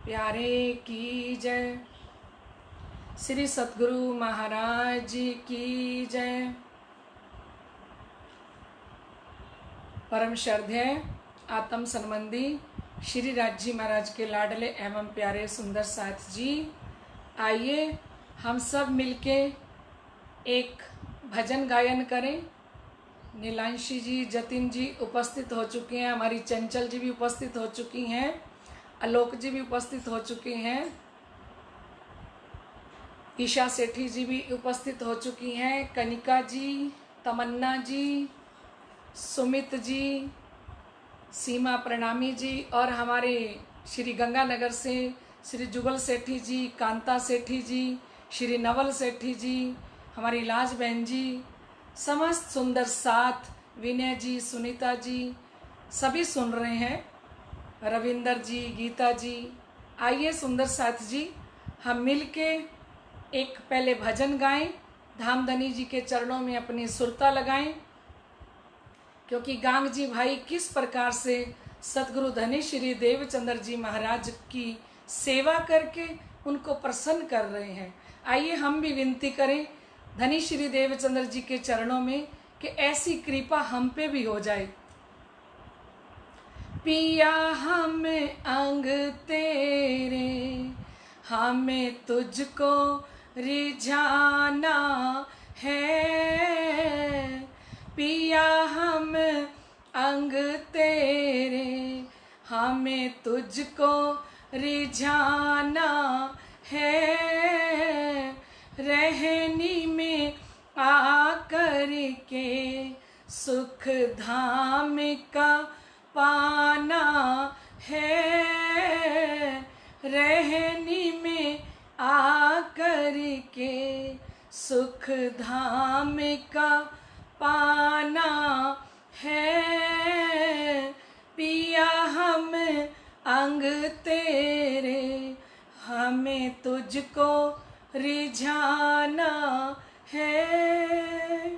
प्यारे की जय। श्री सतगुरु महाराज जी की जय। परम श्रद्धेय आत्म संबंधी श्री राज जी महाराज के लाडले एवं प्यारे सुंदर साथ जी, आइए हम सब मिलके एक भजन गायन करें। नीलांशी जी, जतिन जी उपस्थित हो चुके हैं, हमारी चंचल जी भी उपस्थित हो चुकी हैं, आलोक जी भी उपस्थित हो चुके हैं, ईशा सेठी जी भी उपस्थित हो चुकी हैं, कनिका जी, तमन्ना जी, सुमित जी, सीमा प्रणामी जी और हमारे श्री गंगानगर से श्री जुगल सेठी जी, कांता सेठी जी, श्री नवल सेठी जी, हमारी लाज बहन जी, समस्त सुंदर साथ विनय जी, सुनीता जी सभी सुन रहे हैं, रविंदर जी, गीता जी। आइए सुंदर साथ जी हम मिलके एक पहले भजन गाएं, धामधनी जी के चरणों में अपनी सुरता लगाएं, क्योंकि गांग जी भाई किस प्रकार से सतगुरु धनी श्री देवचंद्र जी महाराज की सेवा करके उनको प्रसन्न कर रहे हैं। आइए हम भी विनती करें धनी श्री देवचंद्र जी के चरणों में कि ऐसी कृपा हम पे भी हो जाए। पिया हमें अंग तेरे, हमें तुझको रिझाना है। पिया हम अंग तेरे, हमें तुझको रिझाना है। रहनी में आकर के सुख धाम का पाना है। रहनी में आकर के सुख धाम का पाना है। पिया हम अंग तेरे, हमें तुझको रिझाना है।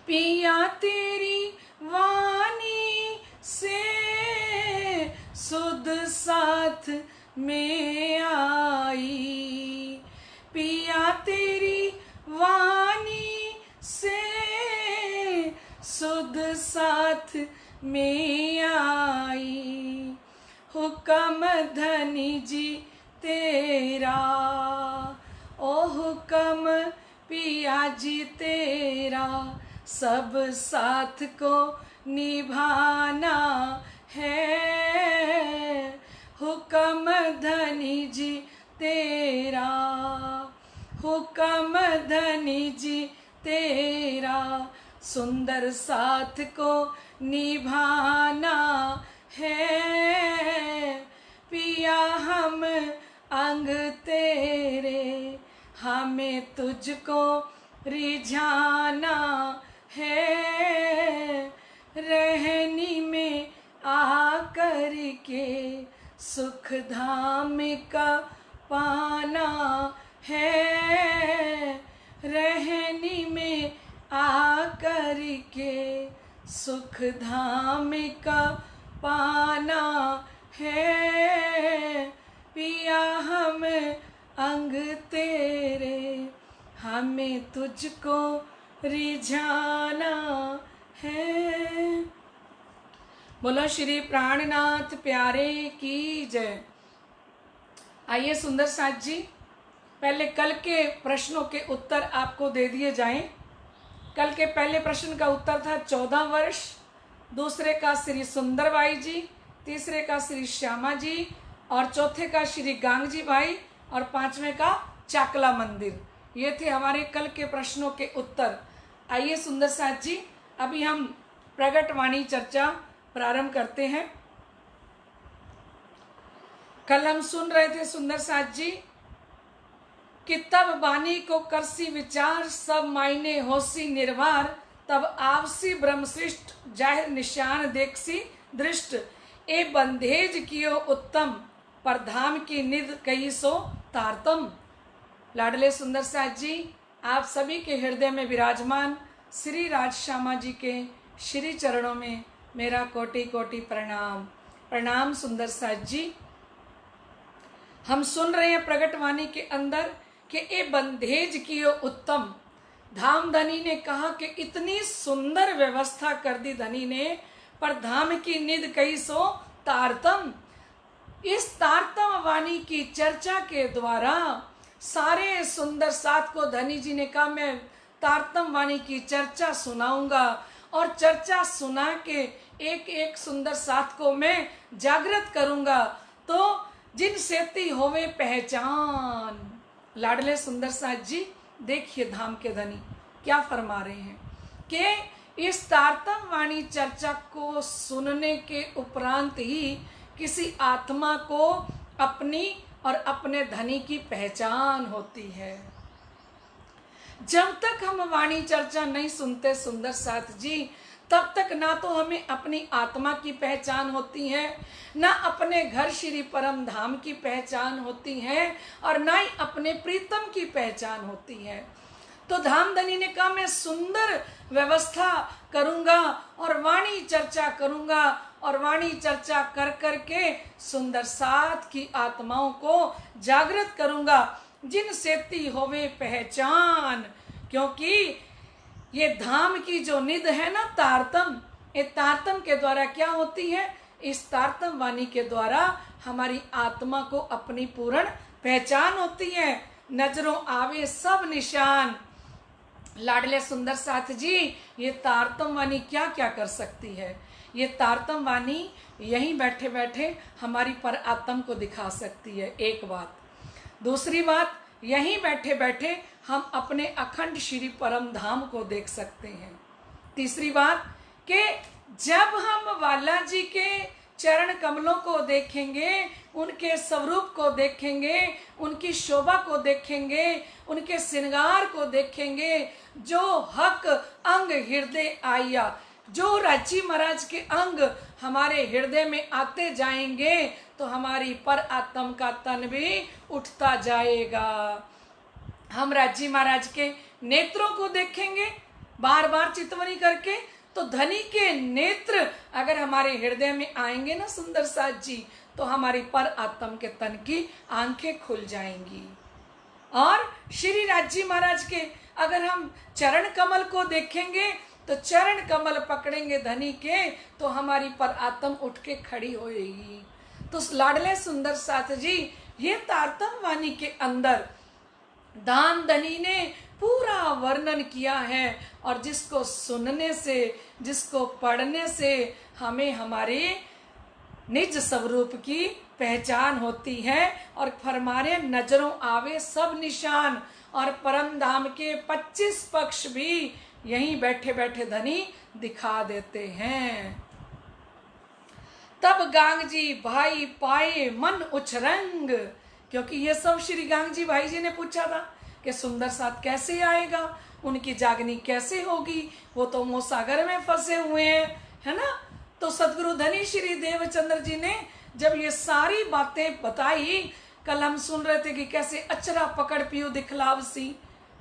पिया तेरी वाणी से सुध साथ में आई। पिया तेरी वाणी से सुध साथ में आई। हुक्म धनी जी तेरा, ओ हुक्म पिया जी तेरा, सब साथ को निभाना है। हुक्म धनी जी तेरा, हुक्म धनी जी तेरा, सुंदर साथ को निभाना है। पिया हम अंग तेरे, हमें तुझको रिझाना है। रहनी में आकर के सुख धाम का पाना है। रहनी में आकर के सुख धाम का पाना है। पिया हम अंग तेरे, हमें तुझको रिझाना है। बोलो श्री प्राणनाथ प्यारे की जय। आइए सुंदर साथ जी, पहले कल के प्रश्नों के उत्तर आपको दे दिए जाएं। कल के पहले प्रश्न का उत्तर था 14 वर्ष, दूसरे का श्री सुंदरबाई जी, तीसरे का श्री श्यामा जी और चौथे का श्री गांग जी भाई और पांचवें का चाकला मंदिर। ये थे हमारे कल के प्रश्नों के उत्तर। आइए सुंदर साथ जी अभी हम प्रगट वाणी चर्चा प्रारंभ करते हैं। कल हम सुन रहे थे सुंदर साथ जी कि तब बानी को करसी विचार, सब मायने होसी निर्वार, तब आपसी ब्रह्मश्रेष्ठ जाहिर निशान देखसी दृष्ट, ए बंधेज कियो उत्तम, पर धाम की निध कई सो तारतम। लाडले सुंदर साथ जी, आप सभी के हृदय में विराजमान श्री राज श्यामा जी के श्री चरणों में मेरा कोटि कोटि प्रणाम। प्रणाम सुंदर साथ जी। हम सुन रहे हैं प्रगट वाणी के अंदर कि ए बंधेज कियो उत्तम। धाम धनी ने कहा कि इतनी सुंदर व्यवस्था कर दी धनी ने, पर धाम की निध कही सो तारतम। इस तारतम वाणी की चर्चा के द्वारा सारे सुंदर साथ को धनी जी ने कहा मैं तारतम वाणी की चर्चा सुनाऊंगा, और चर्चा सुना के एक एक सुंदर साथ को मैं जागृत करूंगा। तो जिन सेती होवे पहचान। लाडले सुंदर साथ जी देखिए धाम के धनी क्या फरमा रहे हैं कि इस तारतम वाणी चर्चा को सुनने के उपरांत ही किसी आत्मा को अपनी और अपने धनी की पहचान होती है। जब तक हम वाणी चर्चा नहीं सुनते सुंदर साथ जी, तब तक ना तो हमें अपनी आत्मा की पहचान होती है, ना अपने घर श्री परम धाम की पहचान होती है, और ना ही अपने प्रीतम की पहचान होती है। तो धाम धनी ने कहा मैं सुंदर व्यवस्था करूंगा और वाणी चर्चा करूंगा, और वाणी चर्चा कर करके सुंदर साथ की आत्माओं को जागृत करूंगा, जिन सेती होवे पहचान। क्योंकि ये धाम की जो निध है ना तारतम, ये तारतम के द्वारा क्या होती है, इस तारतम वाणी के द्वारा हमारी आत्मा को अपनी पूर्ण पहचान होती है। नजरों आवे सब निशान। लाडले सुंदर साथ जी, ये तारतम वाणी क्या क्या कर सकती है। ये तारतम वाणी यहीं बैठे बैठे हमारी पर आत्म को दिखा सकती है, एक बात। दूसरी बात, यहीं बैठे बैठे हम अपने अखंड श्री परम धाम को देख सकते हैं। तीसरी बात कि जब हम वाला जी के चरण कमलों को देखेंगे, उनके स्वरूप को देखेंगे, उनकी शोभा को देखेंगे, उनके श्रृंगार को देखेंगे, जो हक अंग हृदय आया, जो राजी महाराज के अंग हमारे हृदय में आते जाएंगे, तो हमारी पर आत्म का तन भी उठता जाएगा। हम राजी महाराज के नेत्रों को देखेंगे बार बार चितवनी करके, तो धनी के नेत्र अगर हमारे हृदय में आएंगे ना सुंदर साथ जी, तो हमारी पर आत्म के तन की आंखें खुल जाएंगी। और श्री राजी महाराज के अगर हम चरण कमल को देखेंगे, तो चरण कमल पकड़ेंगे धनी के, तो हमारी पर आत्म उठ के खड़ी होएगी। तो लाडले सुंदर साथ जी, ये तारतम वाणी के अंदर दान धनी ने पूरा वर्णन किया है, और जिसको सुनने से, जिसको पढ़ने से हमें हमारे निज स्वरूप की पहचान होती है। और फरमारे नजरों आवे सब निशान, और परम धाम के 25 पक्ष भी यहीं बैठे बैठे धनी दिखा देते हैं। तब गांग जी भाई पाए मन उछरंग। क्योंकि ये सब श्री गांग जी भाई जी ने पूछा था कि सुंदर साथ कैसे आएगा, उनकी जागनी कैसे होगी, वो तो मोसागर में फंसे हुए हैं, है ना। तो सदगुरु धनी श्री देवचंद्र जी ने जब ये सारी बातें बताई, कल हम सुन रहे थे कि कैसे अचरा पकड़ पियो दिखलावसी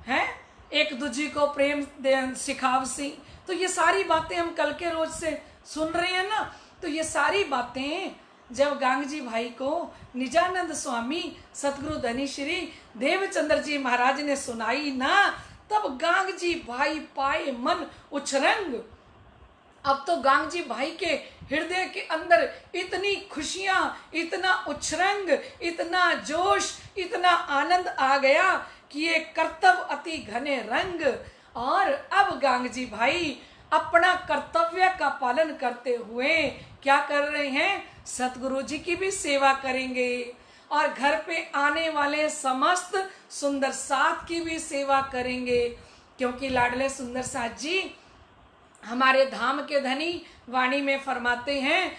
है, एक दूजी को प्रेम सिखावसी। तो ये सारी बातें हम कल के रोज से सुन रहे हैं ना। तो ये सारी बातें जब गांग जी भाई को निजानंद स्वामी सतगुरु धनी श्री देवचंद्र जी महाराज ने सुनाई ना, तब गांग जी भाई पाए मन उछरंग। अब तो गांग जी भाई के हृदय के अंदर इतनी खुशियां, इतना उछरंग, इतना जोश, इतना आनंद आ गया कि ये कर्तव्य अति घने रंग। और अब गांग जी भाई अपना कर्तव्य का पालन करते हुए क्या कर रहे हैं, सतगुरु जी की भी सेवा करेंगे, और घर पे आने वाले समस्त सुंदर साथ की भी सेवा करेंगे। क्योंकि लाडले सुंदर साथ जी हमारे धाम के धनी वाणी में फरमाते हैं,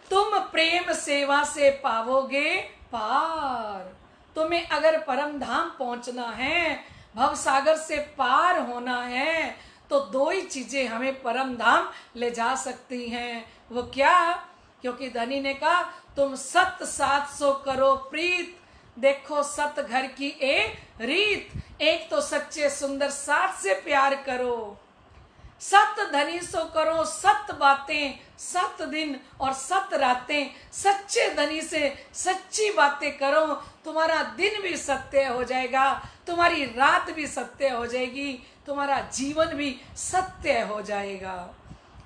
तुम प्रेम सेवा से पावोगे पार। तुम्हें अगर परम धाम पहुंचना है, भव सागर से पार होना है, तो दो ही चीजें हमें परम धाम ले जा सकती हैं। वो क्या? क्योंकि धनी ने कहा, तुम 700 करो प्रीत, देखो 7 घर की एक रीत। एक तो सच्चे सुंदर साथ से प्यार करो, 7 धनी सो करो 7 बातें 7 दिन और 7 रातें सच्चे धनी से सच्ची बातें करो, तुम्हारा दिन भी सत्य हो जाएगा, तुम्हारी रात भी सत्य हो जाएगी, तुम्हारा जीवन भी सत्य हो जाएगा।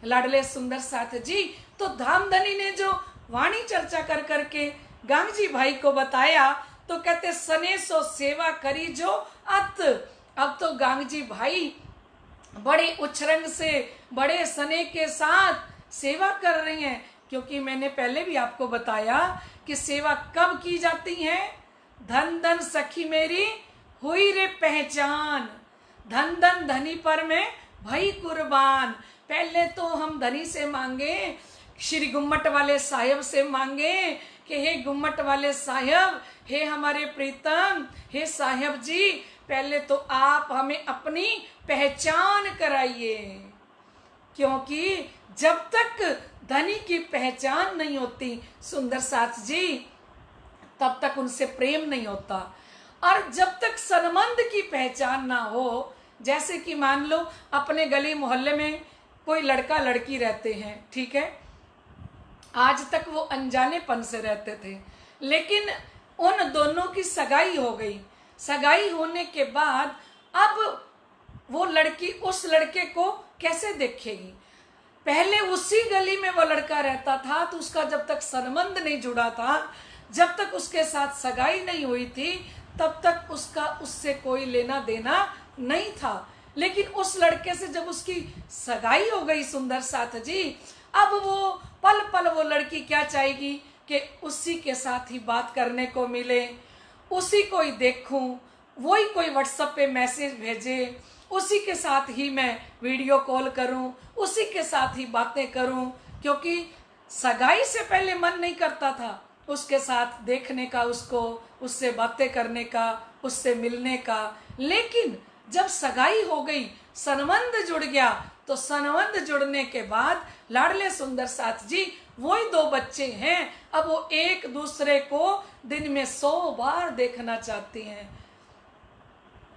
लाडले सुंदर साथ जी, तो धामधनी ने जो वाणी चर्चा कर करके गांगजी भाई को बताया, तो कहते सने सो सेवा करी जो अत। अब तो गांगजी भाई बड़े उछरंग से, बड़े सने के साथ सेवा कर रही हैं, क्योंकि मैंने पहले भी आपको बताया कि सेवा कब की जाती है। धन धन सखी मेरी हुई रे पहचान, धन धन धनी पर मैं भई कुर्बान। पहले तो हम धनी से मांगे, श्री गुम्मट वाले साहिब से मांगे कि हे गुम्मट वाले साहिब, हे हमारे प्रीतम, हे साहिब जी, पहले तो आप हमें अपनी पहचान कराइए, क्योंकि जब तक धनी की पहचान नहीं होती सुंदर साथ जी, तब तक उनसे प्रेम नहीं होता। और जब तक संबंध की पहचान ना हो, जैसे कि मान लो अपने गली मोहल्ले में कोई लड़का लड़की रहते हैं, ठीक है, आज तक वो अनजानेपन से रहते थे, लेकिन उन दोनों की सगाई हो गई। सगाई होने के बाद अब वो लड़की उस लड़के को कैसे देखेगी? पहले उसी गली में वो लड़का रहता था, तो उसका जब तक संबंध नहीं जुड़ा था, जब तक उसके साथ सगाई नहीं हुई थी, तब तक उसका उससे कोई लेना देना नहीं था। लेकिन उस लड़के से जब उसकी सगाई हो गई सुंदर साथ जी, अब वो पल पल वो लड़की क्या चाहेगी कि उसी के साथ ही बात करने को मिले, उसी को ही देखूं, वही कोई व्हाट्सएप पे मैसेज भेजे, उसी के साथ ही मैं वीडियो कॉल करूं, उसी के साथ ही बातें करूं, क्योंकि सगाई से पहले मन नहीं करता था उसके साथ देखने का, उससे बातें करने का, उससे मिलने का। लेकिन जब सगाई हो गई, संबंध जुड़ गया, तो संबंध जुड़ने के बाद लाडले सुंदर साथ जी वही 2 बच्चे हैं, अब वो एक दूसरे को दिन में 100 बार देखना चाहती हैं।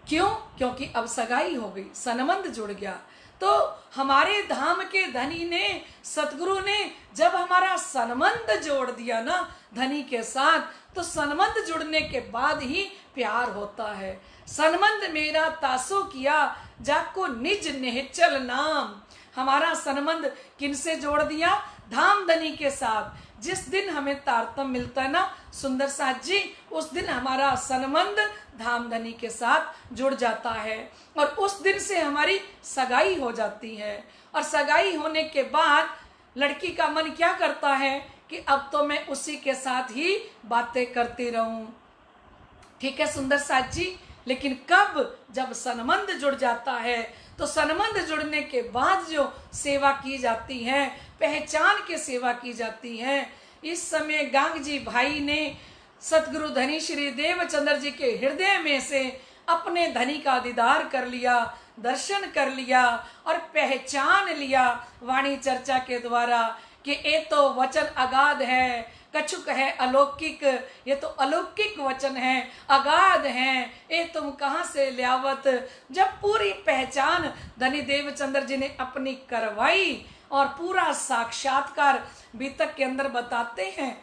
क्यों? क्योंकि अब सगाई हो गई, संबंध जुड़ गया। तो हमारे धाम के धनी ने, सतगुरु ने जब हमारा संबंध जोड़ दिया ना धनी के साथ, तो संबंध जुड़ने के बाद ही प्यार होता है। संबंध मेरा तासो किया जाको निज निहचल नाम। हमारा संबंध किनसे जोड़ दिया? धाम धनी के साथ। जिस दिन हमें तारतम्य मिलता है ना सुंदर साथ जी, उस दिन हमारा संबंध धाम धनी के साथ जुड़ जाता है, और उस दिन से हमारी सगाई हो जाती है। और सगाई होने के बाद लड़की का मन क्या करता है कि अब तो मैं उसी के साथ ही बातें करती रहूं। ठीक है सुंदर साथ जी, लेकिन कब? जब संबंध जुड़ जाता है। तो संबंध जुड़ने के बाद जो सेवा की जाती है, पहचान के सेवा की जाती है। इस समय गांगजी भाई ने सतगुरु धनी श्री देवचंद्र जी के हृदय में से अपने धनी का दीदार कर लिया, दर्शन कर लिया और पहचान लिया वाणी चर्चा के द्वारा कि ये तो वचन अगाध है, कछुक है अलौकिक, ये तो अलौकिक वचन है, अगाध है, ये तुम कहाँ से ल्यावत। जब पूरी पहचान धनी देवचंद्र जी ने अपनी करवाई और पूरा साक्षात्कार बीतक के अंदर बताते हैं,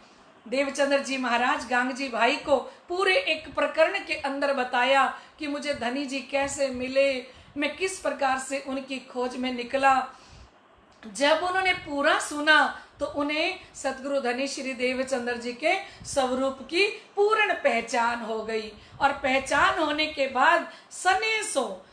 देवचंद्र जी महाराज गांगजी भाई को पूरे एक प्रकरण के अंदर बताया कि मुझे धनी जी कैसे मिले, मैं किस प्रकार से उनकी खोज में निकला। जब उन्होंने पूरा सुना तो उन्हें सतगुरु धनी श्री देवचंद्र जी के स्वरूप की पूर्ण पहचान हो गई। और पहचान होने के बाद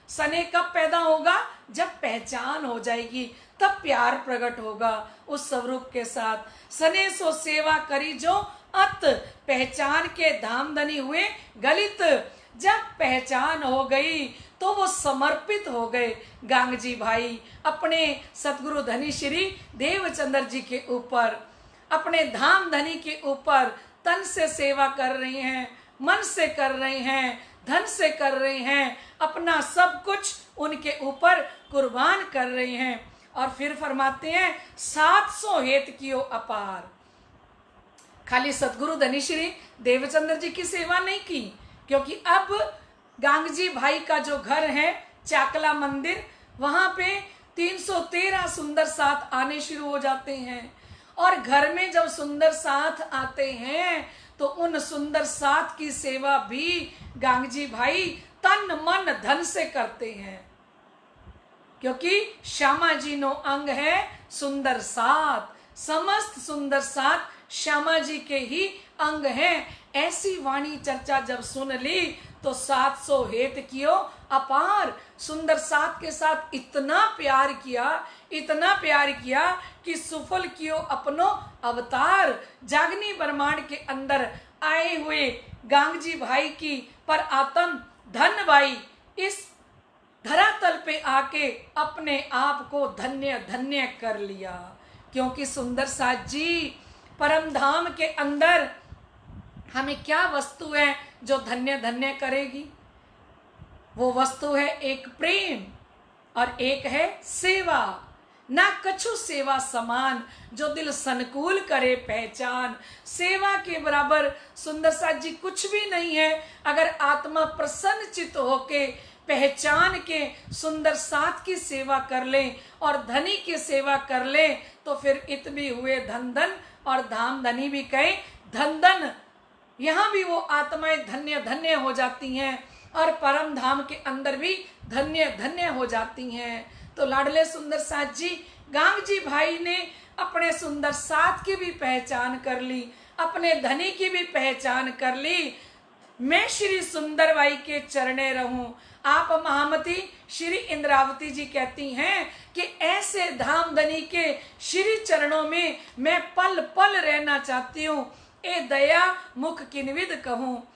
सने कब पैदा होगा? जब पहचान हो जाएगी, तब प्यार प्रकट होगा उस स्वरूप के साथ। सने सो सेवा करी जो अत, पहचान के धाम धनी हुए गलित। जब पहचान हो गई तो वो समर्पित हो गए गांगजी भाई अपने सतगुरु धनी श्री देवचंद्र जी के ऊपर, अपने धाम धनी के ऊपर। तन से सेवा कर रही हैं, मन से कर रही हैं, धन से कर रही हैं, अपना सब कुछ उनके ऊपर कुर्बान कर रही हैं। और फिर फरमाते हैं 700 हेत कियो अपार। खाली सतगुरु धनी श्री देवचंद्र जी की सेवा नहीं की, क्योंकि अब गांगजी भाई का जो घर है चाकला मंदिर, वहां पे 313 सुंदर साथ आने शुरू हो जाते हैं। और घर में जब सुंदर साथ आते हैं तो उन सुंदर साथ की सेवा भी गांगजी भाई तन मन धन से करते हैं, क्योंकि श्यामा जी नो अंग है सुंदर साथ, समस्त सुंदर साथ श्यामा जी के ही अंग हैं। ऐसी वाणी चर्चा जब सुन ली तो 700 हेत कियो अपार, सुंदर साथ के साथ इतना प्यार किया कि सुफल कियो अपनो अवतार। जागनी ब्रह्मांड के अंदर आए हुए गांगजी भाई की पर आत्म धन भाई इस धरातल पे आके अपने आप को धन्य धन्य कर लिया, क्योंकि सुंदर साथ जी परम धाम के अंदर हमें क्या वस्तु है जो धन्य धन्य करेगी? वो वस्तु है एक प्रेम और एक है सेवा। ना कछु सेवा समान, जो दिल संकुल करे पहचान। सेवा के बराबर सुंदर साथ जी कुछ भी नहीं है। अगर आत्मा प्रसन्न चित्त होके पहचान के सुंदर साथ की सेवा कर ले और धनी की सेवा कर ले तो फिर इत भी हुए धन धन और धाम धनी भी कहे धन धन। यहाँ भी वो आत्माएं धन्य धन्य हो जाती हैं और परम धाम के अंदर भी धन्य धन्य हो जाती हैं। तो लाडले सुंदर साथ जी गांगजी भाई ने अपने सुंदर साथ की भी पहचान कर ली, अपने धनी की भी पहचान कर ली। मैं श्री सुंदर बाई के चरणे रहूं। आप महामती श्री इंद्रावती जी कहती हैं कि ऐसे धाम धनी के श्री चरणों में मैं पल पल रहना चाहती हूँ। ए दया मुख किनविद कहूँ।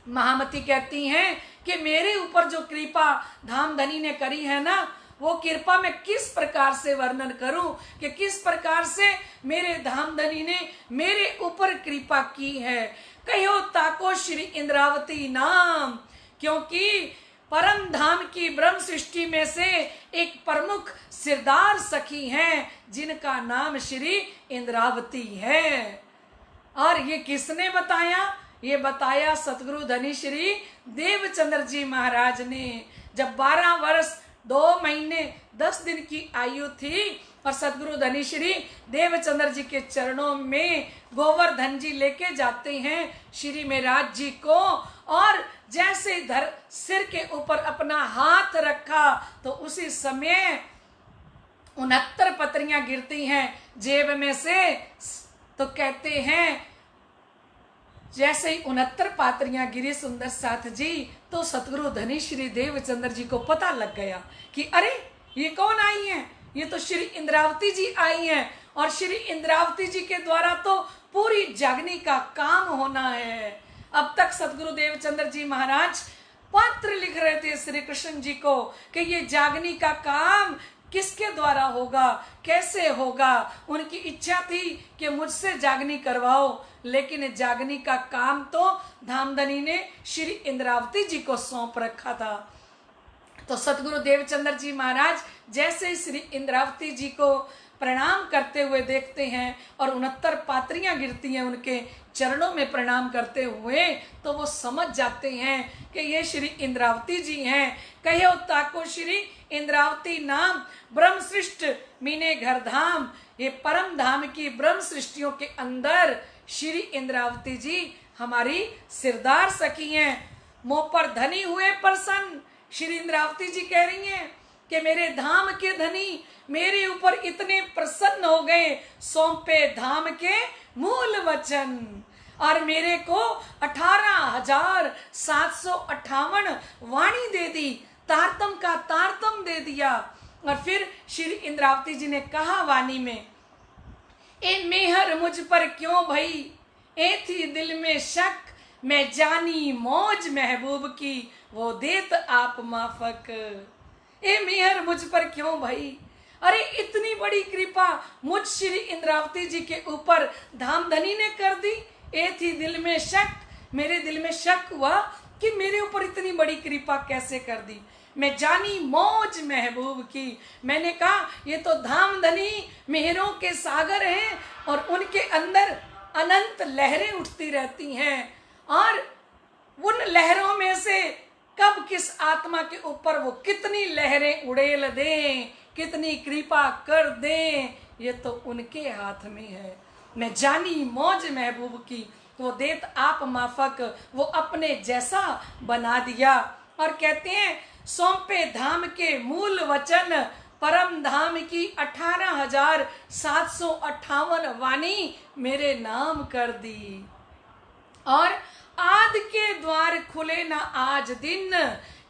महामती कहती हैं कि मेरे ऊपर जो कृपा धाम धनी ने करी है ना, वो कृपा मैं किस प्रकार से वर्णन करूं कि किस प्रकार से मेरे धाम धनी ने मेरे ऊपर कृपा की है। कहो ताको श्री इंद्रावती नाम, क्योंकि परम धाम की ब्रह्म सृष्टि में से एक प्रमुख सिरदार सखी हैं जिनका नाम श्री इंद्रावती है। और ये किसने बताया? ये बताया सतगुरु धनी श्री देवचंद्र जी महाराज ने। जब 12 वर्ष 2 महीने 10 दिन की आयु थी और सतगुरु धनी श्री देवचंद्र जी के चरणों में गोवर्धन जी लेके जाते हैं श्री महाराज जी को, और जैसे इधर सिर के ऊपर अपना हाथ रखा तो उसी समय 69 पत्रियां गिरती हैं जेब में से। तो कहते हैं जैसे ही 69 पात्रियां गिरी सुंदर साथ जी, तो सतगुरु धनी श्री देवचंद्र जी को पता लग गया कि अरे ये कौन आई हैं? ये तो श्री इंद्रावती जी आई हैं, और श्री इंद्रावती जी के द्वारा तो पूरी जागनी का काम होना है। अब तक सतगुरु देवचंद्र जी महाराज पत्र लिख रहे थे श्री कृष्ण जी को कि ये जागनी का काम किसके द्वारा होगा, कैसे होगा। उनकी इच्छा थी कि मुझसे जागनी करवाओ, लेकिन जागनी का काम तो धामधनी ने श्री इंद्रावती जी को सौंप रखा था। तो सतगुरु देवचंद्र जी महाराज जैसे श्री इंद्रावती जी को प्रणाम करते हुए देखते हैं और 69 पात्रियां गिरती हैं उनके चरणों में प्रणाम करते हुए, तो वो समझ जाते हैं कि ये श्री इंद्रावती जी हैं। कहो ताको श्री इंद्रावती नाम ब्रह्म सृष्ट मीने घर धाम। ये परम धाम की ब्रह्म सृष्टियों के अंदर श्री इंद्रावती जी हमारी सिरदार सखी हैं। मुंह पर धनी हुए प्रसन्न। श्री इंद्रावती जी कह रही हैं कि मेरे धाम के धनी मेरे ऊपर इतने प्रसन्न हो गए, सौंपे धाम के मूल वचन, और मेरे को 18,758 वाणी दे दी, तारतम का तारतम दे दिया। और फिर श्री इंद्रावती जी ने कहा वाणी में, ए मेहर मुझ पर क्यों भई, ए थी दिल में शक, मैं जानी मौज महबूब की, वो देत आप माफक। ए मेहर मुझ पर क्यों भई, अरे इतनी बड़ी कृपा मुझ श्री इंद्रावती जी के ऊपर धामधनी ने कर दी। ए थी दिल में शक, मेरे दिल में शक हुआ कि मेरे ऊपर इतनी बड़ी कृपा कैसे कर दी। मैं जानी मौज महबूब की, मैंने कहा ये तो धामधनी मेहरों के सागर हैं और उनके अंदर अनंत लहरें उठती रहती हैं, और उन लहरों में से कब किस आत्मा के ऊपर वो कितनी लहरें उड़ेल दें, कितनी कृपा कर दें, ये तो उनके हाथ में है। मैं जानी मौज महबूब की, वो देत आप माफक, वो अपने जैसा बना दिया। और कहते हैं सौंपे धाम के मूल वचन, परम धाम की 18,758 वाणी मेरे नाम कर दी। और आदि के द्वार खुले ना आज दिन,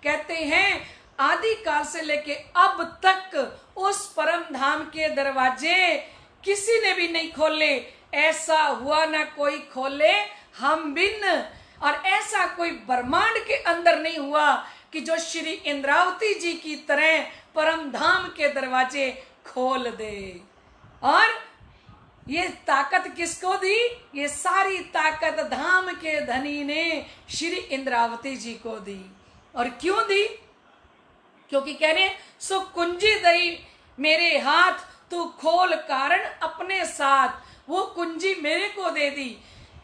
कहते हैं आदि काल से लेके अब तक उस परम धाम के दरवाजे किसी ने भी नहीं खोले। ऐसा हुआ ना कोई खोले हम बिन, और ऐसा कोई ब्रह्मांड के अंदर नहीं हुआ कि जो श्री इंद्रावती जी की तरह परम धाम के दरवाजे खोल दे। और ये ताकत किसको दी? ये सारी ताकत धाम के धनी ने श्री इंद्रावती जी को दी। और क्यों दी? क्योंकि कह रहे सो कुंजी दई मेरे हाथ, तू खोल कारण अपने साथ। वो कुंजी मेरे को दे दी,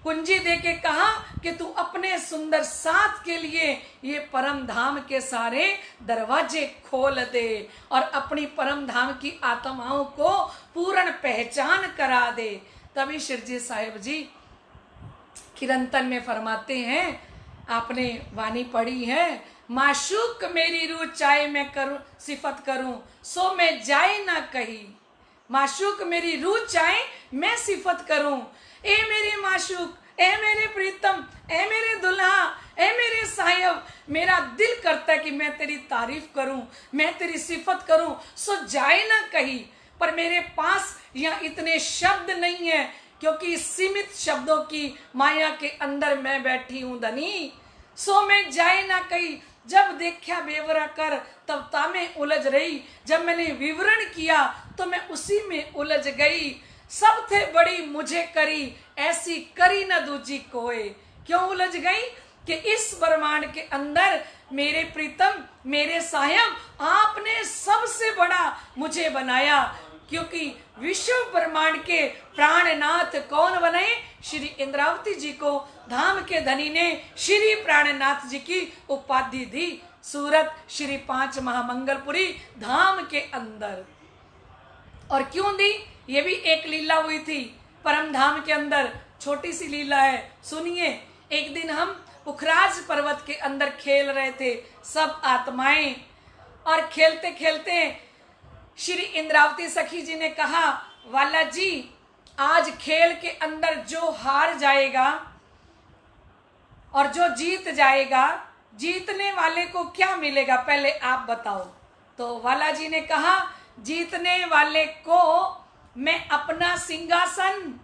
कुंजी दे के कहा कि तू अपने सुंदर साथ के लिए ये परम धाम के सारे दरवाजे खोल दे और अपनी परम धाम की आत्माओं को पूर्ण पहचान करा दे। तभी शिरजी साहिब जी किरंतन में फरमाते हैं, आपने वाणी पढ़ी है, माशूक मेरी रूह चाहे मैं करूं सिफत करूं सो मैं जाए ना कहीं। माशूक मेरी रूह चाहे मैं सिफत करूं, ए मेरे माशूक, ए मेरे प्रीतम, ए मेरे दुल्हा, ए मेरे साहिब, मेरा दिल करता है कि मैं तेरी तारीफ करूं, मैं तेरी सिफत करूं, सो जाए ना कहीं। पर मेरे पास यहाँ इतने शब्द नहीं है, क्योंकि सीमित शब्दों की माया के अंदर मैं बैठी हूं धनी। सो मैं जाए ना कहीं। जब देखा बेवरा कर तब तामे उलझ रही, जब मैंने विवरण किया तो मैं उसी में उलझ गई। सब थे बड़ी मुझे करी, ऐसी करी न दूजी कोई। क्यों उलझ गई? कि इस ब्रह्मांड के अंदर मेरे प्रीतम, मेरे साहिब, आपने सबसे बड़ा मुझे बनाया। क्योंकि विश्व ब्रह्मांड के प्राणनाथ कौन बने? श्री इंद्रावती जी को धाम के धनी ने श्री प्राणनाथ जी की उपाधि दी। सूरत श्री 5 महामंगलपुरी धाम के अंदर। और क्यों दी? ये भी एक लीला हुई थी परम धाम के अंदर, छोटी सी लीला है, सुनिए। एक दिन हम पुखराज पर्वत के अंदर खेल रहे थे सब आत्माएं, और खेलते खेलते श्री इंद्रावती सखी जी ने कहा, वाला जी आज खेल के अंदर जो हार जाएगा और जो जीत जाएगा, जीतने वाले को क्या मिलेगा पहले आप बताओ। तो वाला जी ने कहा, जीतने वाले को मैं अपना सिंहासन,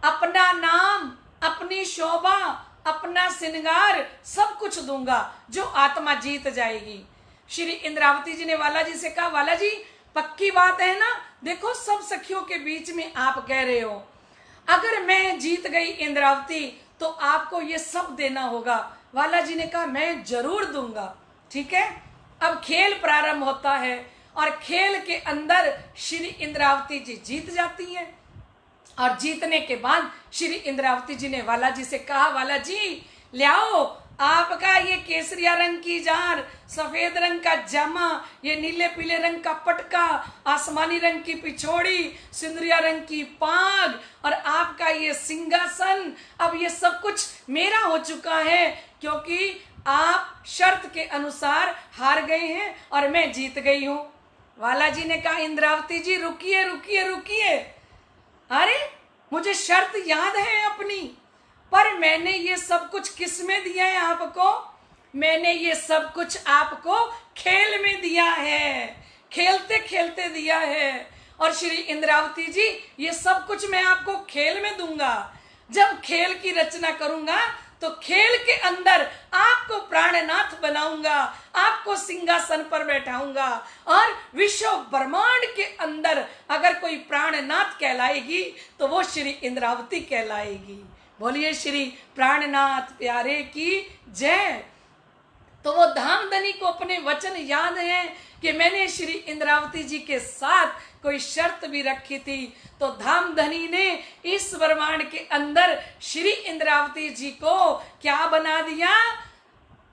अपना नाम, अपनी शोभा, अपना श्रृंगार सब कुछ दूंगा जो आत्मा जीत जाएगी। श्री इंद्रावती जी ने वाला जी से कहा, वाला जी पक्की बात है ना? देखो सब सखियों के बीच में आप कह रहे हो, अगर मैं जीत गई इंद्रावती तो आपको ये सब देना होगा। वाला जी ने कहा, मैं जरूर दूंगा। ठीक है, अब खेल प्रारंभ होता है और खेल के अंदर श्री इंद्रावती जी जीत जाती हैं। और जीतने के बाद श्री इंद्रावती जी ने वाला जी से कहा, वाला जी ले आओ आपका ये केसरिया रंग की जार, सफेद रंग का जामा, ये नीले पीले रंग का पटका, आसमानी रंग की पिछोड़ी, सिंदूरिया रंग की पाग और आपका ये सिंहासन। अब ये सब कुछ मेरा हो चुका है, क्योंकि आप शर्त के अनुसार हार गए हैं और मैं जीत गई हूं। वाला जी ने कहा, इंद्रावती जी रुकिए रुकिए रुकिए, अरे मुझे शर्त याद है अपनी, पर मैंने ये सब कुछ किस में दिया है आपको? मैंने ये सब कुछ आपको खेल में दिया है, खेलते खेलते दिया है। और श्री इंद्रावती जी ये सब कुछ मैं आपको खेल में दूंगा। जब खेल की रचना करूंगा तो खेल के अंदर आपको प्राणनाथ बनाऊंगा, आपको सिंहासन पर बैठाऊंगा, और विश्व ब्रह्मांड के अंदर अगर कोई प्राणनाथ कहलाएगी तो वो श्री इंद्रावती कहलाएगी। बोलिए श्री प्राणनाथ प्यारे की जय। तो वो धामधनी को अपने वचन याद हैं कि मैंने श्री इंद्रावती जी के साथ कोई शर्त भी रखी थी, तो धामधनी ने इस ब्रह्मांड के अंदर श्री इंद्रावती जी को क्या बना दिया?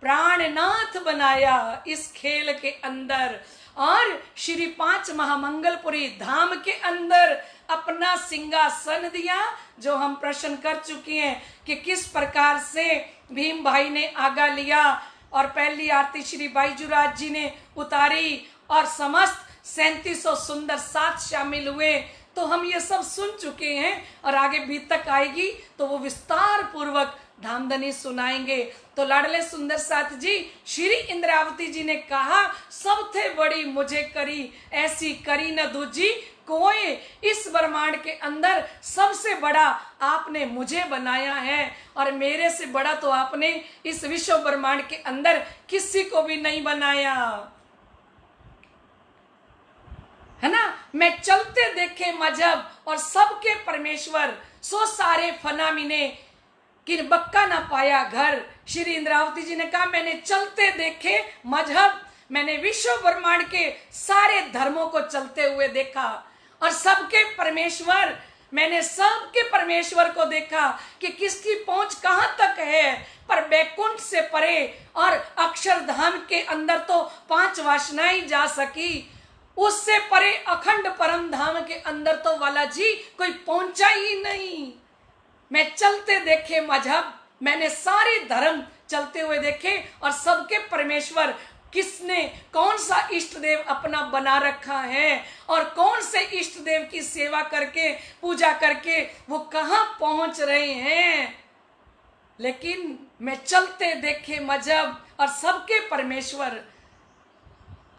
प्राणनाथ बनाया इस खेल के अंदर। और श्री 5 महामंगलपुरी धाम के अंदर अपना सिंहासन दिया, जो हम प्रश्न कर चुके हैं कि किस प्रकार से भीम भाई ने आगा लिया और पहली आरती श्री बाईजूराज जी ने उतारी और समस्त 3700 सुंदर साथ शामिल हुए। तो हम ये सब सुन चुके हैं और आगे भी तक आएगी तो वो विस्तार पूर्वक धामधनी सुनाएंगे। तो लाडले सुंदर साथ जी श्री इंद्रावती जी ने कहा, सबसे बड़ी मुझे करी, ऐसी करी न दूजी कोई। इस ब्रह्मांड के अंदर सबसे बड़ा आपने मुझे बनाया है और मेरे से बड़ा तो आपने इस विश्व ब्रह्मांड के अंदर किसी को भी नहीं बनाया, है ना। मैं चलते देखे मजहब और सबके परमेश्वर, सो सारे फना मिने किन बक्का ना पाया घर। श्री इंद्रावती जी ने कहा, मैंने चलते देखे मजहब, मैंने विश्व ब्रह्मांड के सारे धर्मों को चलते हुए देखा और सबके परमेश्वर, मैंने सबके परमेश्वर को देखा कि किसकी पहुंच कहां तक है, पर बैकुंठ से परे और अक्षरधाम के अंदर तो 5 वासनाएं जा सकी, उससे परे अखंड परम धाम के अंदर तो वाला जी कोई पहुंचा ही नहीं। मैं चलते देखे मजहब, मैंने सारे धर्म चलते हुए देखे और सबके परमेश्वर, किसने कौन सा इष्ट देव अपना बना रखा है और कौन से इष्ट देव की सेवा करके पूजा करके वो कहां पहुंच रहे हैं। लेकिन मैं चलते देखे मजहब और सबके परमेश्वर,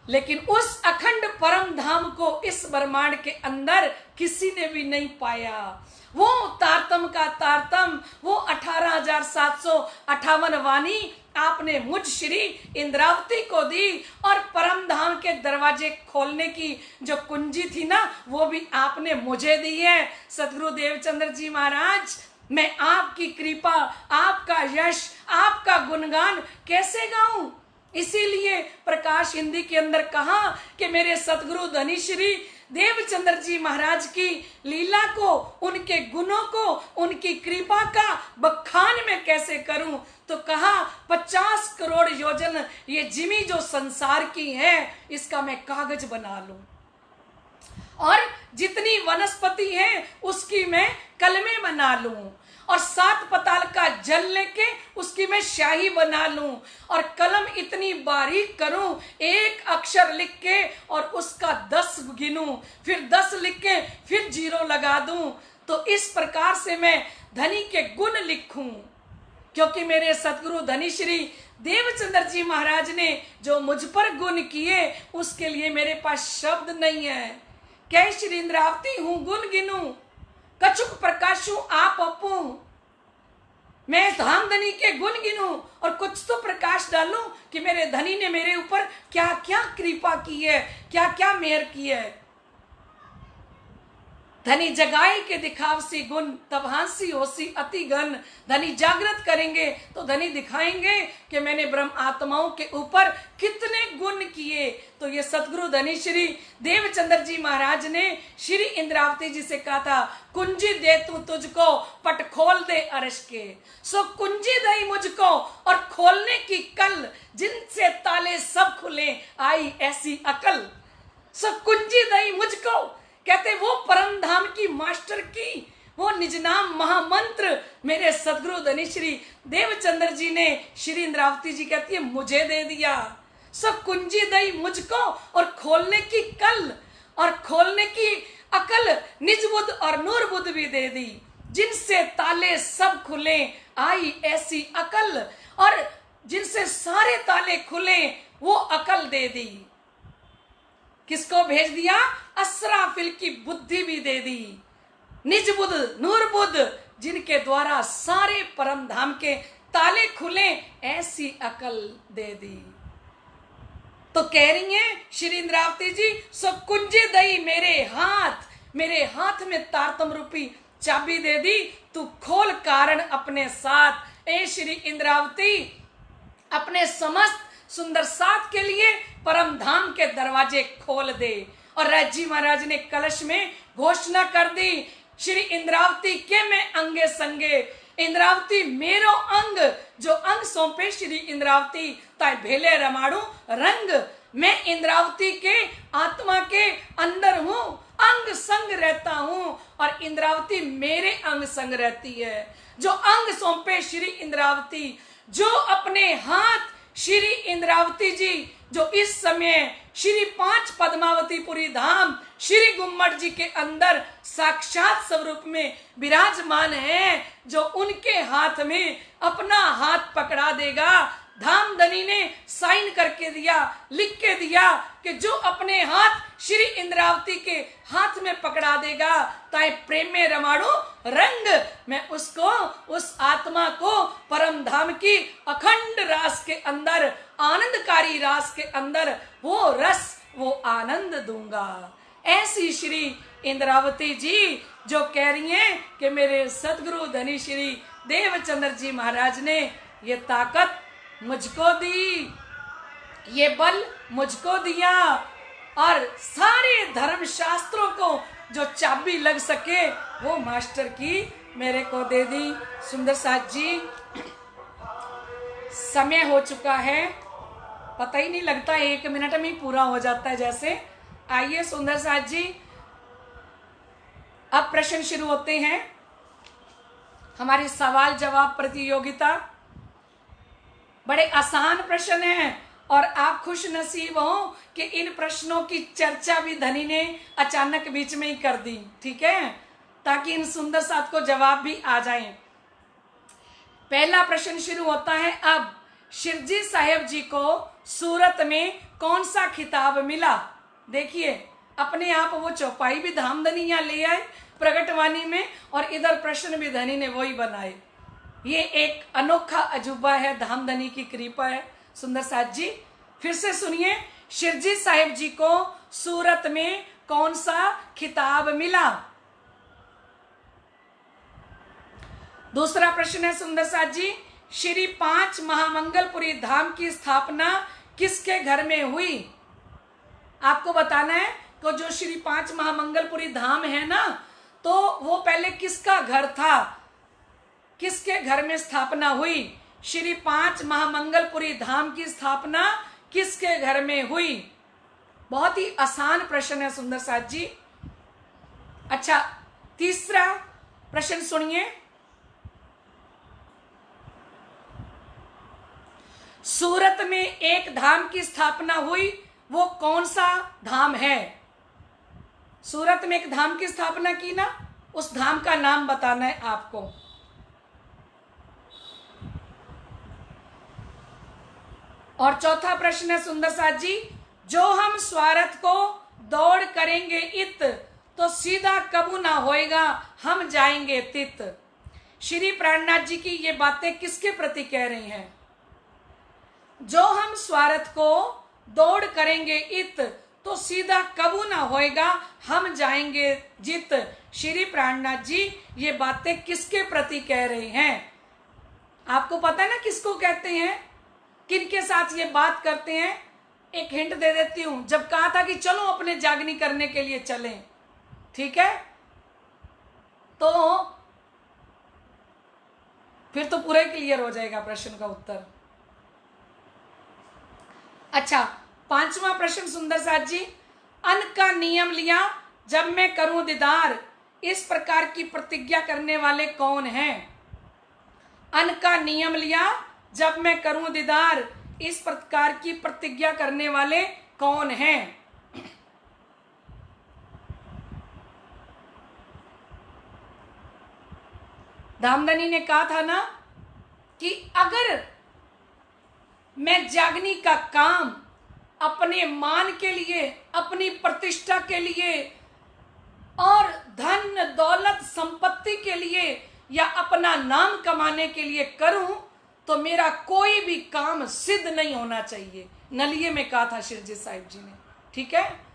लेकिन उस अखंड परम धाम को इस ब्रह्मांड के अंदर किसी ने भी नहीं पाया। वो तारतम का तारतम, वो 18,758 वाणी आपने मुझ श्री इंद्रावती को दी और परम धाम के दरवाजे खोलने की जो कुंजी थी ना, वो भी आपने मुझे दी है। सतगुरु देवचंद्र जी महाराज, मैं आपकी कृपा, आपका यश, आपका गुणगान कैसे गाऊं। इसीलिए प्रकाश हिंदी के अंदर कहा कि मेरे सतगुरु धनी श्री देवचंद्र जी महाराज की लीला को, उनके गुणों को, उनकी कृपा का बखान मैं कैसे करूं। तो कहा 50 करोड़ योजन ये जिमी जो संसार की है, इसका मैं कागज बना लूं और जितनी वनस्पति है उसकी मैं कलमे बना लूं और 7 पताल का जल लेके उसकी मैं शाही बना लूं और कलम इतनी बारीक करूं, एक अक्षर लिख के और उसका 10 गिनूं, फिर 10 लिख के फिर 0 लगा दूं। तो इस प्रकार से मैं धनी के गुण लिखूं, क्योंकि मेरे सतगुरु धनी श्री देवचंद्र जी महाराज ने जो मुझ पर गुण किए, उसके लिए मेरे पास शब्द नहीं है। कै श्री इंद्रावती हूं गुण गिनूं, कछुक प्रकाशु आप अपू। मैं धामधनी के गुण गिनूं और कुछ तो प्रकाश डालूं कि मेरे धनी ने मेरे ऊपर क्या क्या कृपा की है, क्या क्या मेहर की है। धनी जगाए के दिखावसी गुण, तब हांसी होसी अति घन। धनी जागृत करेंगे तो धनी दिखाएंगे कि मैंने ब्रह्म आत्माओं के ऊपर कितने गुण किए। तो ये सतगुरु धनी श्री देवचंद्र जी महाराज ने श्री इंद्रावती जी से कहा था, कुंजी दे तू तुझको, पट खोल दे अर्श के। सो कुंजी दई मुझको और खोलने की कल, जिनसे ताले सब खुले आई ऐसी अकल। सो कुंजी दई मुझको, कहते वो परम धाम की मास्टर की वो निज नाम महामंत्र मेरे सदगुरु धनी श्री देवचंद्र जी ने श्री इंद्रावती जी कहती है मुझे दे दिया। सब कुंजी दई मुझको और खोलने की कल और खोलने की अकल, निज बुद्ध और नूर बुद्ध भी दे दी। जिनसे ताले सब खुले आई ऐसी अकल, और जिनसे सारे ताले खुले वो अकल दे दी। किसको भेज दिया? असराफिल की बुद्धि भी दे दी। निज बुद्ध नूर बुद्ध, जिनके द्वारा सारे परम धाम के ताले खुले, ऐसी अकल दे दी। तो कह रही है श्री इंद्रावती जी, सो कुंजी दई मेरे हाथ में तारतम रूपी चाबी दे दी, तू खोल कारण अपने साथ। ए श्री इंद्रावती, अपने समस्त सुंदर साथ के लिए परम धाम के दरवाजे खोल दे। और राजी महाराज ने कलश में घोषणा कर दी, श्री इंद्रावती के मैं अंगे संगे, इंद्रावती मेरो अंग, जो अंग सौंपे श्री इंद्रावती ताय भेले रमाड़ू रंग। मैं इंद्रावती के आत्मा के अंदर हूं, अंग संग रहता हूं और इंद्रावती मेरे अंग संग रहती है। जो अंग सौंपे श्री इंद्रावती, जो अपने हाथ श्री इंद्रावती जी, जो इस समय श्री 5 पद्मावतीपुरी धाम श्री गुम्मट जी के अंदर साक्षात स्वरूप में विराजमान है, जो उनके हाथ में अपना हाथ पकड़ा देगा। धामधनी ने साइन करके दिया, लिख के दिया कि जो अपने हाथ श्री इंद्रावती के हाथ में पकड़ा देगा, ताए प्रेम में रमाड़ू रंग, मैं उसको, उस आत्मा को परम धाम की अखंड रास के अंदर, आनंदकारी रास के अंदर वो रस, वो आनंद दूंगा। ऐसी श्री इंद्रावती जी जो कह रही हैं कि मेरे सदगुरु धनी श्री देवचंद्र जी महाराज ने ये ताकत मुझको दी, ये बल मुझको दिया और सारे धर्म शास्त्रों को जो चाबी लग सके वो मास्टर की मेरे को दे दी। सुंदर साथ जी, समय हो चुका है, पता ही नहीं लगता, 1 मिनट में ही पूरा हो जाता है जैसे। आइए सुंदर साथ जी, अब प्रश्न शुरू होते हैं। हमारी सवाल जवाब प्रतियोगिता बड़े आसान प्रश्न हैं और आप खुश नसीब हो कि इन प्रश्नों की चर्चा भी धनी ने अचानक बीच में ही कर दी, ठीक है, ताकि इन सुंदर साथ को जवाब भी आ जाए। पहला प्रश्न शुरू होता है अब। शिरजी साहेब जी को सूरत में कौन सा खिताब मिला? देखिए, अपने आप वो चौपाई भी धामधनी यहाँ ले आए प्रगटवाणी में और इधर प्रश्न भी धनी ने वही बनाए। ये एक अनोखा अजूबा है, धामधनी की कृपा है। सुंदर साथ जी फिर से सुनिए, शिरजी साहेब जी को सूरत में कौन सा खिताब मिला? दूसरा प्रश्न है सुंदर साथ जी, श्री 5 महामंगलपुरी धाम की स्थापना किसके घर में हुई? आपको बताना है कि जो श्री 5 महामंगलपुरी धाम है ना, तो वो पहले किसका घर था, किसके घर में स्थापना हुई? श्री 5 महामंगलपुरी धाम की स्थापना किसके घर में हुई? बहुत ही आसान प्रश्न है सुंदर साथ जी। अच्छा, तीसरा प्रश्न सुनिए, सूरत में एक धाम की स्थापना हुई, वो कौन सा धाम है? सूरत में एक धाम की स्थापना की ना, उस धाम का नाम बताना है आपको। और चौथा प्रश्न है सुंदर साथ जी, जो हम स्वार्थ को दौड़ करेंगे इत, तो सीधा कबू ना होएगा, हम जाएंगे तित। श्री प्राणनाथ जी की ये बातें किसके प्रति कह रही हैं? जो हम स्वार्थ को दौड़ करेंगे इत, तो सीधा कबू ना होएगा, हम जाएंगे जित। श्री प्राणनाथ जी ये बातें किसके प्रति कह रहे हैं? आपको पता है ना किसको कहते हैं, किनके साथ ये बात करते हैं? एक हिंट दे देती हूं, जब कहा था कि चलो अपने जागनी करने के लिए चलें, ठीक है, तो फिर तो पूरा क्लियर हो जाएगा प्रश्न का उत्तर। अच्छा, 5वां प्रश्न सुंदर साथ जी, अन्न का नियम लिया जब मैं करूं दीदार, इस प्रकार की प्रतिज्ञा करने वाले कौन हैं? अन्न का नियम लिया जब मैं करूं दीदार, इस प्रकार की प्रतिज्ञा करने वाले कौन हैं? धामधनी ने कहा था ना कि अगर मैं जागनी का काम अपने मान के लिए, अपनी प्रतिष्ठा के लिए और धन दौलत संपत्ति के लिए या अपना नाम कमाने के लिए करूं, तो मेरा कोई भी काम सिद्ध नहीं होना चाहिए। नलिये में कहा था शिरजी साहिब जी ने, ठीक है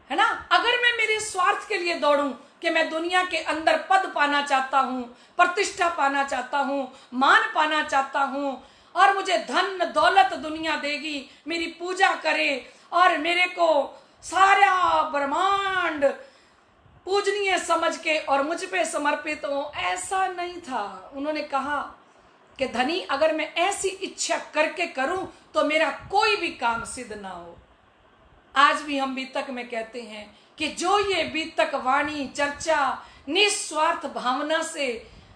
ना। अगर मैं मेरे स्वार्थ के लिए दौड़ूं कि मैं दुनिया के अंदर पद पाना चाहता हूं, प्रतिष्ठा पाना चाहता हूं, मान पाना चाहता हूं और मुझे धन दौलत दुनिया देगी, मेरी पूजा करे और मेरे को सारा ब्रह्मांड पूजनीय समझ के और मुझ पे समर्पित हो, ऐसा नहीं था। उन्होंने कहा कि धनी, अगर मैं ऐसी इच्छा करके करूं तो मेरा कोई भी काम सिद्ध ना हो। आज भी हम बीतक में कहते हैं कि जो ये बीतक वाणी चर्चा निस्वार्थ भावना से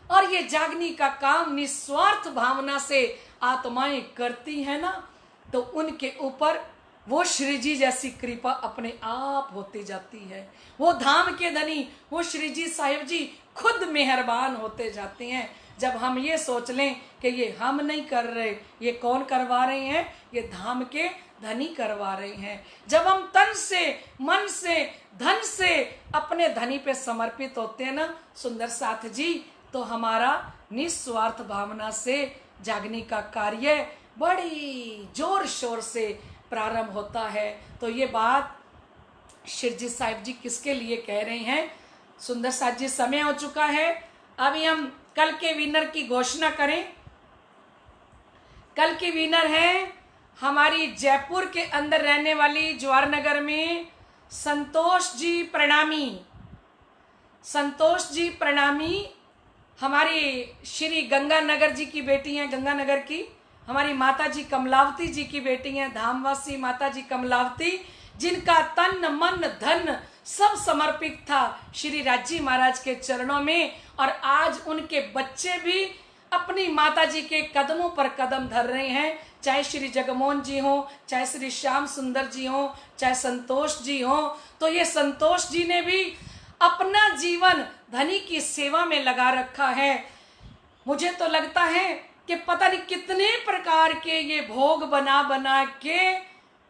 और ये जागने का काम निस्वार्थ भावना से आत्माएं करती है ना, तो उनके ऊपर वो श्री जी जैसी कृपा अपने आप होती जाती है। वो धाम के धनी वो श्री जी साहिब जी खुद मेहरबान होते जाते हैं। जब हम ये सोच लें कि ये हम नहीं कर रहे, ये कौन करवा रहे हैं, ये धाम के धनी करवा रहे हैं। जब हम तन से मन से धन से अपने धनी पे समर्पित होते हैं ना सुंदर साथ जी, तो हमारा निस्वार्थ भावना से जागने का कार्य बड़ी जोर शोर से प्रारंभ होता है। तो ये बात शिरजी साहिब जी किसके लिए कह रहे हैं? सुंदर साथ जी, समय हो चुका है, अभी हम कल के विनर की घोषणा करें। कल की विनर है हमारी जयपुर के अंदर रहने वाली जवाहर नगर में संतोष जी प्रणामी। संतोष जी प्रणामी हमारी श्री गंगानगर जी की बेटी हैं, गंगानगर की हमारी माता जी कमलावती जी की बेटी हैं, धामवासी माता जी कमलावती, जिनका तन मन धन सब समर्पित था श्री राजी महाराज के चरणों में। और आज उनके बच्चे भी अपनी माता जी के कदमों पर कदम धर रहे हैं, चाहे श्री जगमोहन जी हो, चाहे श्री श्याम सुंदर जी हो, चाहे संतोष जी हो। तो ये संतोष जी ने भी अपना जीवन धनी की सेवा में लगा रखा है। मुझे तो लगता है कि पता नहीं कितने प्रकार के ये भोग बना बना के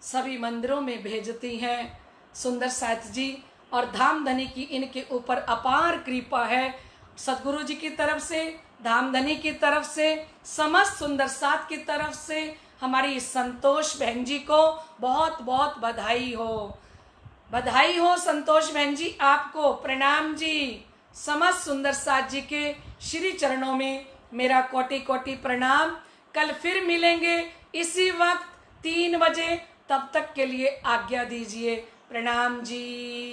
सभी मंदिरों में भेजती हैं सुंदर साथ जी। और धाम धनी की इनके ऊपर अपार कृपा है, सदगुरु जी की तरफ से, धाम धनी की तरफ से, समस्त सुंदर साथ की तरफ से हमारी संतोष बहन जी को बहुत बहुत बधाई हो। बधाई हो संतोष बहन जी, आपको प्रणाम जी। समस्त सुंदर साथ जी के श्री चरणों में मेरा कोटि कोटि प्रणाम। कल फिर मिलेंगे इसी वक्त 3 बजे, तब तक के लिए आज्ञा दीजिए। प्रणाम जी।